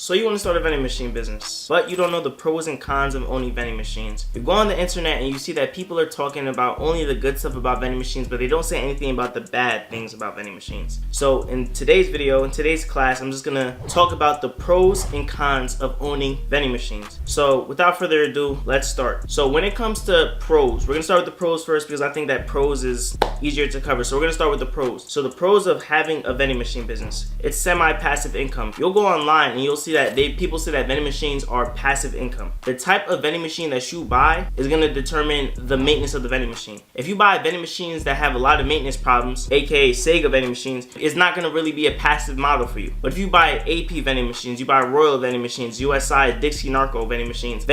So you want to start a vending machine business, but you don't know the pros and cons of owning vending machines. You go on the internet and you see that people are talking about only the good stuff about vending machines, but they don't say anything about the bad things about vending machines. So in today's video, in today's class, I'm just gonna talk about the pros and cons of owning vending machines. So without further ado, let's start. So when it comes to pros, we're gonna start with the pros first because I think that pros is easier to cover. So we're gonna start with the pros. So the pros of having a vending machine business. It's semi-passive income. You'll go online and you'll see that people say that vending machines are passive income. The type of vending machine that you buy is going to determine the maintenance of the vending machine. If you buy vending machines that have a lot of maintenance problems, aka Sega vending machines, it's not going to really be a passive model for you. But if you buy AP vending machines, you buy Royal vending machines, USI, Dixie Narco vending machines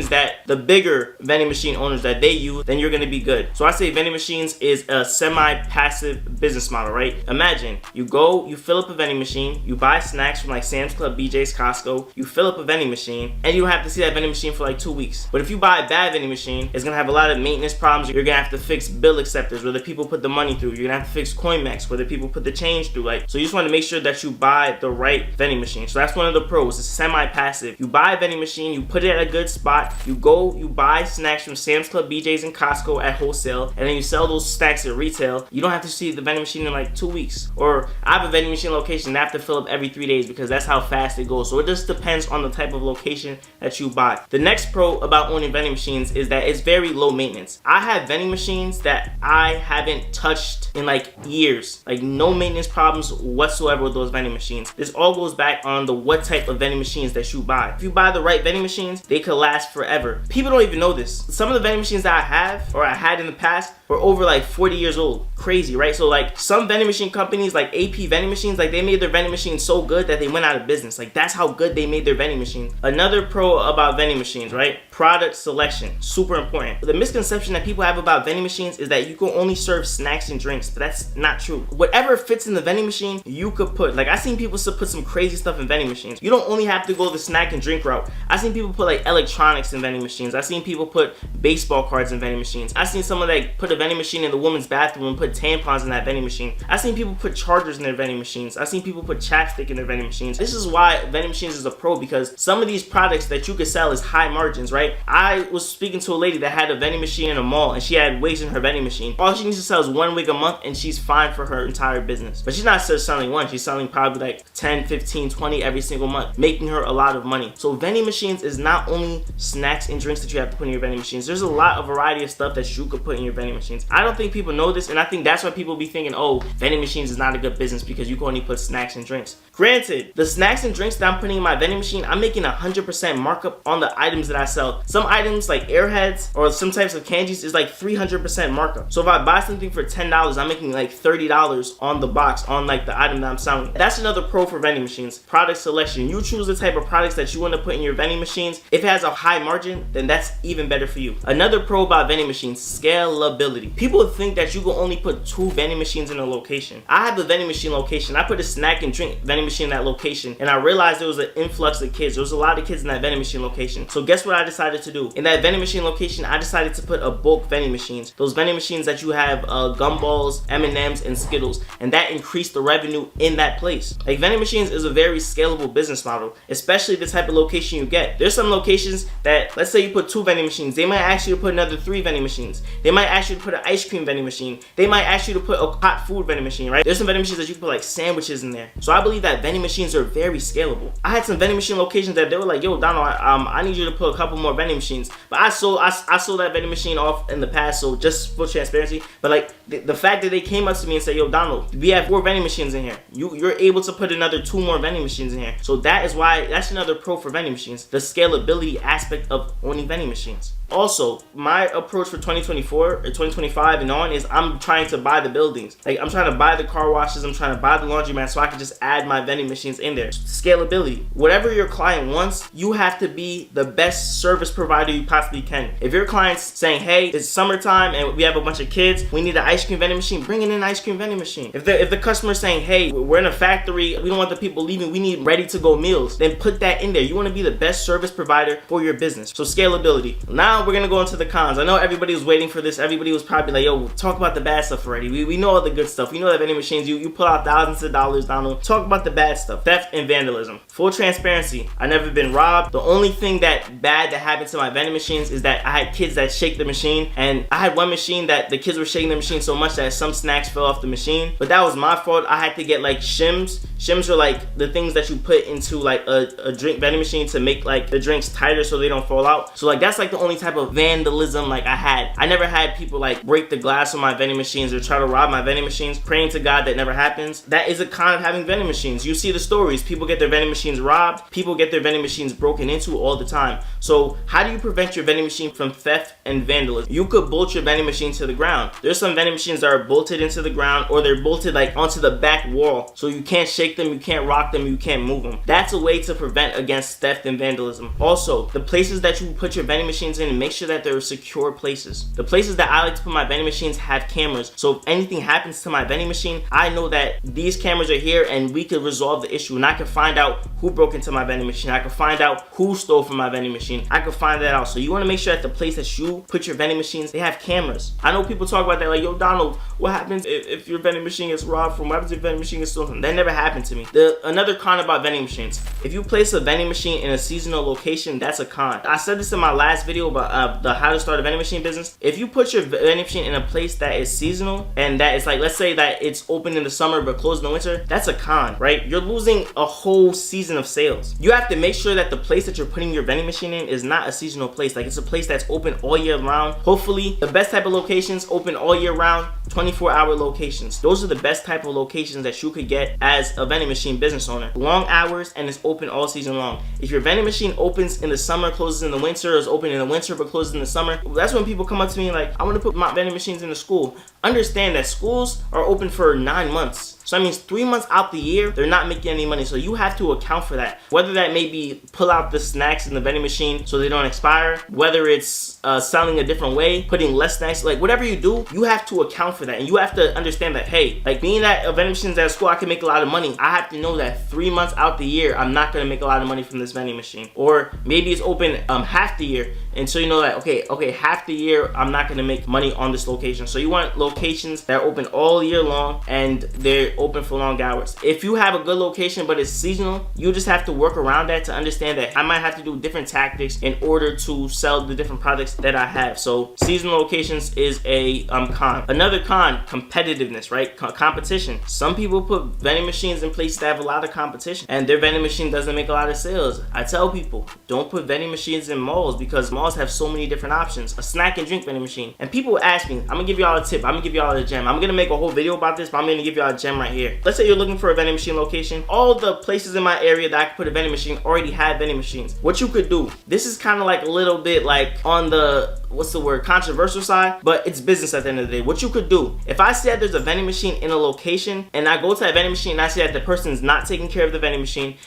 that the bigger vending machine owners that they use, then you're going to be good. So I say vending machines is a semi-passive business model, right? Imagine you go, you fill up a vending machine, you buy snacks from like Sam's Club, BJ's, Costco, you fill up a vending machine, and you don't have to see that vending machine for like 2 weeks. But if you buy a bad vending machine, it's gonna have a lot of maintenance problems. You're gonna have to fix bill acceptors where the people put the money through. You're gonna have to fix CoinMex where the people put the change through. So you just want to make sure that you buy the right vending machine. So that's one of the pros. It's semi-passive. You buy a vending machine, you put it at a good spot. You go, you buy snacks from Sam's Club, BJ's, and Costco at wholesale, and then you sell those snacks at retail. You don't have to see the vending machine in like 2 weeks. Or I have a vending machine location that I have to fill up every 3 days because that's how fast it goes. So it just depends on the type of location that you buy. The next pro about owning vending machines is that it's very low maintenance. I have vending machines that I haven't touched in like years, like no maintenance problems whatsoever with those vending machines. This all goes back on the what type of vending machines that you buy. If you buy the right vending machines, they could last forever. People don't even know this. Some of the vending machines that I have or I had in the past were over like 40 years old. Crazy, right? So like some vending machine companies like AP vending machines, like they made their vending machines so good that they went out of business. Like that's how good they made their vending machines. Another pro about vending machines, right? Product selection, super important. The misconception that people have about vending machines is that you can only serve snacks and drinks, but that's not true. Whatever fits in the vending machine, you could put. Like I seen people put some crazy stuff in vending machines. You don't only have to go the snack and drink route. I seen people put like electronics in vending machines. I seen people put baseball cards in vending machines. I seen someone that put a vending machine in the woman's bathroom and put tampons in that vending machine. I seen people put chargers in their vending machines. I seen people put chapstick in their vending machines. This is why vending machines is a pro, because some of these products that you could sell is high margins, right? I was speaking to a lady that had a vending machine in a mall and she had wigs in her vending machine. All she needs to sell is 1 wig a month and she's fine for her entire business. But she's not just selling one, she's selling probably like 10, 15, 20 every single month, making her a lot of money. So vending machines is not only snacks and drinks that you have to put in your vending machines. There's a lot of variety of stuff that you could put in your vending machines. I don't think people know this, and I think that's why people be thinking, oh, vending machines is not a good business because you can only put snacks and drinks. Granted, the snacks and drinks that I'm putting in my vending machine, I'm making 100% markup on the items that I sell. Some items like Airheads or some types of candies is like 300% markup. So if I buy something for $10, I'm making like $30 on the box on like the item that I'm selling. That's another pro for vending machines. Product selection. You choose the type of products that you want to put in your vending machines. If it has a high margin, then that's even better for you. Another pro about vending machines, scalability. People think that you can only put 2 vending machines in a location. I have a vending machine location. I put a snack and drink vending machine in that location, and I realized there was an influx of kids. There was a lot of kids in that vending machine location. So guess what I decided to do? In that vending machine location, I decided to put a bulk vending machines. Those vending machines that you have gumballs, M&Ms, and Skittles, and that increased the revenue in that place. Like vending machines is a very scalable business model, especially the type of location you get. There's some locations that, let's say you put 2 vending machines, they might ask you to put another 3 vending machines. They might ask you to put an ice cream vending machine. They might ask you to put a hot food vending machine, right? There's some vending machines that you can put like sandwiches in there. So I believe that vending machines are very scalable. I had some vending machine locations that they were like, yo, Donald, I need you to put a couple more vending machines. But I sold that vending machine off in the past, so just for transparency. But like the fact that they came up to me and said, yo, Donald, we have 4 vending machines in here. You're able to put another 2 more vending machines in here. So that's another pro for vending machines, the scalability aspect of owning vending machines. Also, my approach for 2024 or 2025 and on is I'm trying to buy the buildings. Like I'm trying to buy the car washes, I'm trying to buy the laundromat so I can just add my vending machines in there. Scalability. Whatever your client wants, you have to be the best service provider you possibly can. If your client's saying, hey, it's summertime and we have a bunch of kids, we need an ice cream vending machine, bring in an ice cream vending machine. If the customer's saying, hey, we're in a factory, we don't want the people leaving, we need ready to go meals, then put that in there. You want to be the best service provider for your business. So scalability. Now now we're gonna go into the cons. I know everybody was waiting for this. Everybody was probably like, yo, talk about the bad stuff already. We know all the good stuff. We know that vending machines, you pull out thousands of dollars, Donald. Talk about the bad stuff. Theft and vandalism. Full transparency, I never been robbed. The only thing that bad that happened to my vending machines is that I had kids that shake the machine, and I had one machine that the kids were shaking the machine so much that some snacks fell off the machine. But that was my fault. I had to get like shims. Shims are like the things that you put into like a drink vending machine to make like the drinks tighter so they don't fall out. So like that's like the only type of vandalism like I had. I never had people like break the glass on my vending machines or try to rob my vending machines. Praying to God that never happens. That is a con of having vending machines. You see the stories. People get their vending machines robbed. People get their vending machines broken into all the time. So how do you prevent your vending machine from theft and vandalism? You could bolt your vending machine to the ground. There's some vending machines that are bolted into the ground, or they're bolted like onto the back wall, so you can't shake them, you can't rock them, you can't move them. That's a way to prevent against theft and vandalism. Also, the places that you put your vending machines in, make sure that they're secure places. The places that I like to put my vending machines have cameras, so if anything happens to my vending machine, I know that these cameras are here and we could resolve the issue, and I can find out who broke into my vending machine. I can find out who stole from my vending machine. I can find that out. So you want to make sure that the place that you put your vending machines, they have cameras. I know people talk about that like, yo, Donald, what happens if your vending machine gets robbed from? What happens if your vending machine gets stolen? That never happened to me. Another con about vending machines, if you place a vending machine in a seasonal location, that's a con. I said this in my last video about the how to start a vending machine business. If you put your vending machine in a place that is seasonal and that is like, let's say that it's open in the summer but closed in the winter, that's a con, right? You're losing a whole season of sales. You have to make sure that the place that you're putting your vending machine in is not a seasonal place. Like it's a place that's open all year round. Hopefully the best type of locations open all year round, 24-hour locations. Those are the best type of locations that you could get as a vending machine business owner. Long hours and it's open all season long. If your vending machine opens in the summer, closes in the winter, or is open in the winter but closes in the summer, that's when people come up to me like, I want to put my vending machines in the school. Understand that schools are open for 9 months. So that means 3 months out the year, they're not making any money. So you have to account for that. Whether that may be pull out the snacks in the vending machine so they don't expire, whether it's selling a different way, putting less snacks, like whatever you do, you have to account for that. And you have to understand that, hey, like being at a vending machine at school, I can make a lot of money. I have to know that 3 months out the year, I'm not going to make a lot of money from this vending machine. Or maybe it's open half the year. And so you know that, okay, half the year, I'm not going to make money on this location. So you want locations that are open all year long and they're open for long hours. If you have a good location but it's seasonal, you just have to work around that to understand that I might have to do different tactics in order to sell the different products that I have. So seasonal locations is a con. Another con, competitiveness, right? Competition. Some people put vending machines in places that have a lot of competition and their vending machine doesn't make a lot of sales. I tell people, don't put vending machines in malls because malls have so many different options. A snack and drink vending machine. And people ask me, I'm gonna give y'all a tip, I'm gonna give y'all a gem. I'm gonna make a whole video about this, but I'm gonna give y'all a gem right here. Let's say you're looking for a vending machine location. All the places in my area that I could put a vending machine already have vending machines. What you could do, this is kind of like a little bit like on the, what's the word, controversial side, but it's business at the end of the day. What you could do, if I see that there's a vending machine in a location and I go to that vending machine and I see that the person's not taking care of the vending machine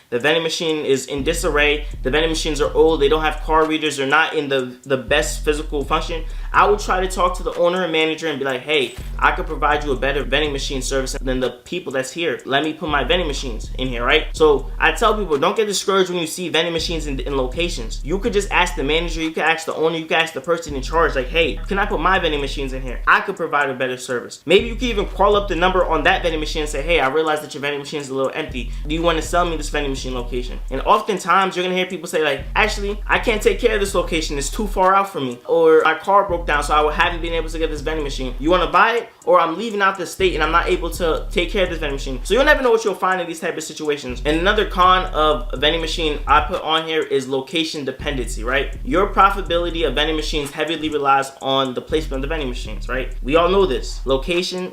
is in disarray, the vending machines are old, they don't have card readers, they're not in the best physical function, I would try to talk to the owner and manager and be like, hey, I could provide you a better vending machine service than the people that's here. Let me put my vending machines in here, right? So I tell people, don't get discouraged when you see vending machines in locations. You could just ask the manager, you could ask the owner, you could ask the person in charge, like, hey, can I put my vending machines in here? I could provide a better service. Maybe you could even call up the number on that vending machine and say, hey, I realize that your vending machine is a little empty. Do you want to sell me this vending machine location? And oftentimes you're gonna hear people say like, actually, I can't take care of this location. It's too far out for me. Or my car broke down, so I haven't been able to get this vending machine. You want to buy it? Or I'm leaving out the state and I'm not able to take care of this vending machine. So you'll never know what you'll find in these type of situations. And another con of a vending machine I put on here is location dependency, right? Your profitability of vending machines heavily relies on the placement of the vending machines, right? We all know this. Location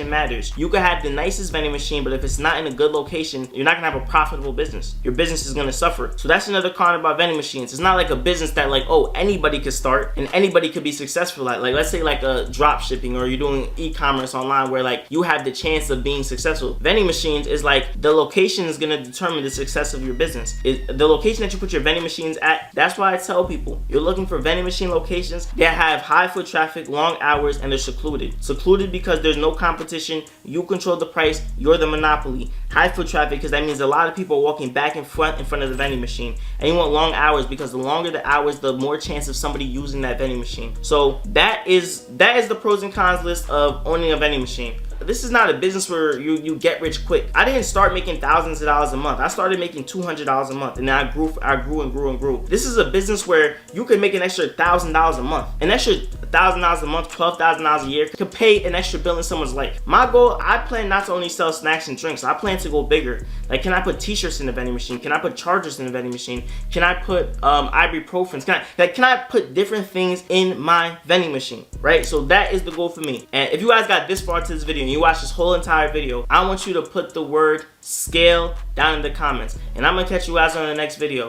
matters. You could have the nicest vending machine, but if it's not in a good location, you're not gonna have a profitable business. Your business is gonna suffer. So that's another con about vending machines. It's not like a business that like, oh, anybody could start and anybody could be successful at. Like let's say like a drop shipping, or you're doing e-commerce online where like you have the chance chance of being successful. Vending machines is like the location is gonna determine the success of your business. The location that you put your vending machines at. That's why I tell people, you're looking for vending machine locations that have high foot traffic, long hours, and they're secluded. Secluded because there's no competition, you control the price, you're the monopoly. High foot traffic because that means a lot of people are walking back and front in front of the vending machine. And you want long hours because the longer the hours, the more chance of somebody using that vending machine. So that is the pros and cons list of owning a vending machine. This is not a business where you get rich quick. I didn't start making thousands of dollars a month. I started making $200 a month, and then I grew and grew. This is a business where you can make an extra $1,000 a month. An extra $1,000 a month, $12,000 a year could pay an extra bill in someone's life. My goal, I plan not to only sell snacks and drinks. I plan to go bigger. Like, can I put t-shirts in the vending machine? Can I put chargers in the vending machine? Can I put ibuprofens? Can I put different things in my vending machine? Right? So that is the goal for me. And if you guys got this far to this video and you watched this whole entire video, I want you to put the word scale down in the comments. And I'm gonna catch you guys on the next video.